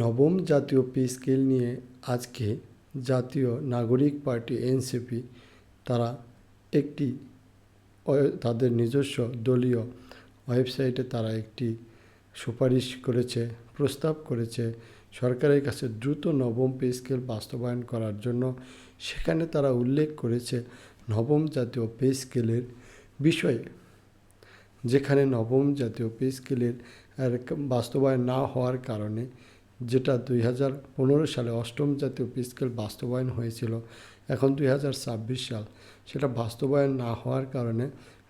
নবম জাতীয় pay scale নিয়ে আজকে জাতীয় নাগরিক পার্টি এনসিপি তারা একটি তাদের নিজস্ব দলীয় ওয়েবসাইটে তারা একটি সুপারিশ করেছে, প্রস্তাব করেছে সরকারের কাছে দ্রুত নবম পে স্কেল বাস্তবায়ন করার জন্য। সেখানে তারা উল্লেখ করেছে নবম জাতীয় পে স্কেলের বিষয়ে, যেখানে নবম জাতীয় পে স্কেলের বাস্তবায়ন না হওয়ার কারণে, যেটা 2015 সালে অষ্টম জাতীয় পে স্কেল বাস্তবায়ন হয়েছিল, এখন 2026 সাল, সেটা বাস্তবায়ন না হওয়ার কারণে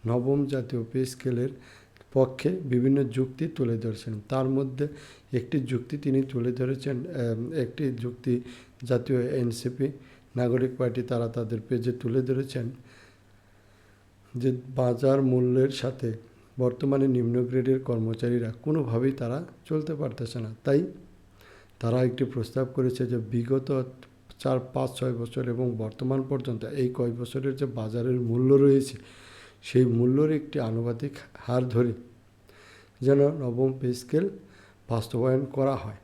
নবম জাতীয় পে স্কেলের পক্ষে বিভিন্ন যুক্তি তুলে ধরেছেন। তার মধ্যে একটি যুক্তি তিনি তুলে ধরেছেন, একটি যুক্তি জাতীয় এনসিপি নাগরিক পার্টি তারা তাদের পেজে তুলে ধরেছেন যে বাজার মূল্যের সাথে বর্তমানে নিম্ন গ্রেডের কর্মচারীরা কোনোভাবেই তারা চলতে পারতেছে না। তাই তারা একটি প্রস্তাব করেছে যে বিগত 4, 5, 6 বছর এবং বর্তমান পর্যন্ত এই কয়েক বছরের যে বাজারের মূল্য রয়েছে, সেই মূল্যর একটি আনুপাতিক হার ধরে যেন নবম পে স্কেল বাস্তবায়ন করা হয়।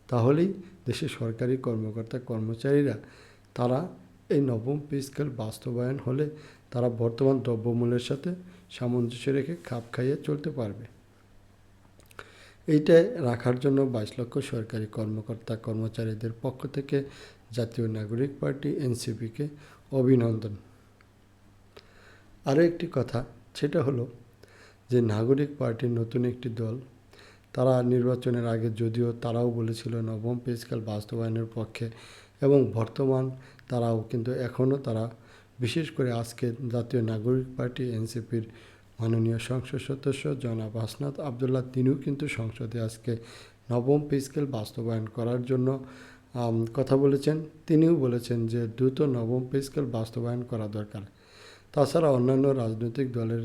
তাহলেই দেশের সরকারি কর্মকর্তা কর্মচারীরা তারা এই নবম পে স্কেল বাস্তবায়ন হলে তারা বর্তমান দ্রব্যমূল্যের সাথে সামঞ্জস্য রেখে খাপ খাইয়ে চলতে পারবে। এইটা রাখার জন্য 22 লক্ষ সরকারি কর্মকর্তা কর্মচারীদের পক্ষ থেকে জাতীয় নাগরিক পার্টি এনসিপিকে অভিনন্দন। আরও একটি কথা, সেটা হলো যে নাগরিক পার্টির নতুন একটি দল, তারা নির্বাচনের আগে যদিও তারাও বলেছিল নবম পে স্কেল বাস্তবায়নের পক্ষে, এবং বর্তমান তারাও কিন্তু এখনও তারা, বিশেষ করে আজকে জাতীয় নাগরিক পার্টি এনসিপির মাননীয় সংসদ সদস্য জনাব হাসনাত আবদুল্লাহ, তিনিও কিন্তু সংসদে আজকে নবম পে স্কেল বাস্তবায়ন করার জন্য কথা বলেছেন। তিনিও বলেছেন যে দ্রুত নবম পে স্কেল বাস্তবায়ন করা দরকার। তাছাড়া অন্যান্য রাজনৈতিক দলের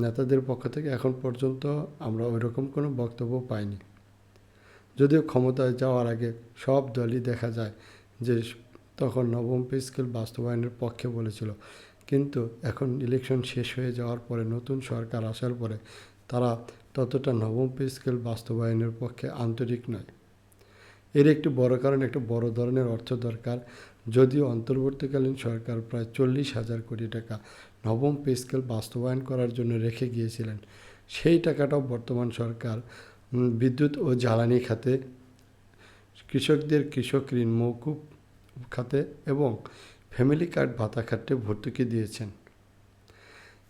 নেতাদের পক্ষ থেকে এখন পর্যন্ত আমরা ওইরকম কোনো বক্তব্য পাইনি। যদিও ক্ষমতায় যাওয়ার আগে সব দলই দেখা যায় যে তখন নবম পে স্কেল বাস্তবায়নের পক্ষে বলেছিল, কিন্তু এখন ইলেকশন শেষ হয়ে যাওয়ার পরে, নতুন সরকার আসার পরে তারা ততটা নবম পে স্কেল বাস্তবায়নের পক্ষে আন্তরিক নয়। এর একটি বড় কারণ, একটা বড় ধরনের অর্থ দরকার। যদিও অন্তর্বর্তীকালীন সরকার প্রায় 40,000 কোটি টাকা নবম পে স্কেল বাস্তবায়ন করার জন্য রেখে গিয়েছিলেন, সেই টাকাটাও বর্তমান সরকার বিদ্যুৎ ও জ্বালানি খাতে, কৃষকদের কৃষক ঋণ মওকুফ খাতে এবং ফ্যামিলি কার্ড ভাতা খাতে ভর্তুকি দিয়েছেন।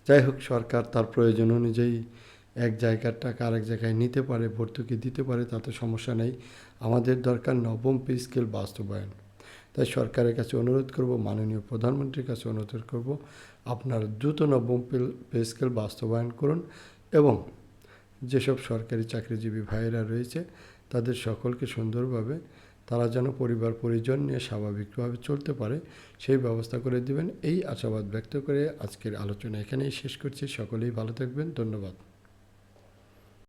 যাই হোক, সরকার তার প্রয়োজন অনুযায়ী এক জায়গার টাকা আরেক জায়গায় নিতে পারে, ভর্তুকি দিতে পারে, তাতে সমস্যা নেই। আমাদের দরকার নবম পে স্কেল বাস্তবায়ন। তাই সরকারের কাছে অনুরোধ করব, মাননীয় প্রধানমন্ত্রীর কাছে অনুরোধ করব, আপনারা দ্রুত নবম পে স্কেল বাস্তবায়ন করুন এবং যেসব সরকারি চাকরিজীবী ভাইয়েরা রয়েছে তাদের সকলকে সুন্দরভাবে তারা যেন পরিবার পরিজন নিয়ে স্বাভাবিকভাবে চলতে পারে সেই ব্যবস্থা করে দিবেন। এই আশাবাদ ব্যক্ত করে আজকের আলোচনা এখানেই শেষ করছি। সকলেই ভালো থাকবেন। ধন্যবাদ।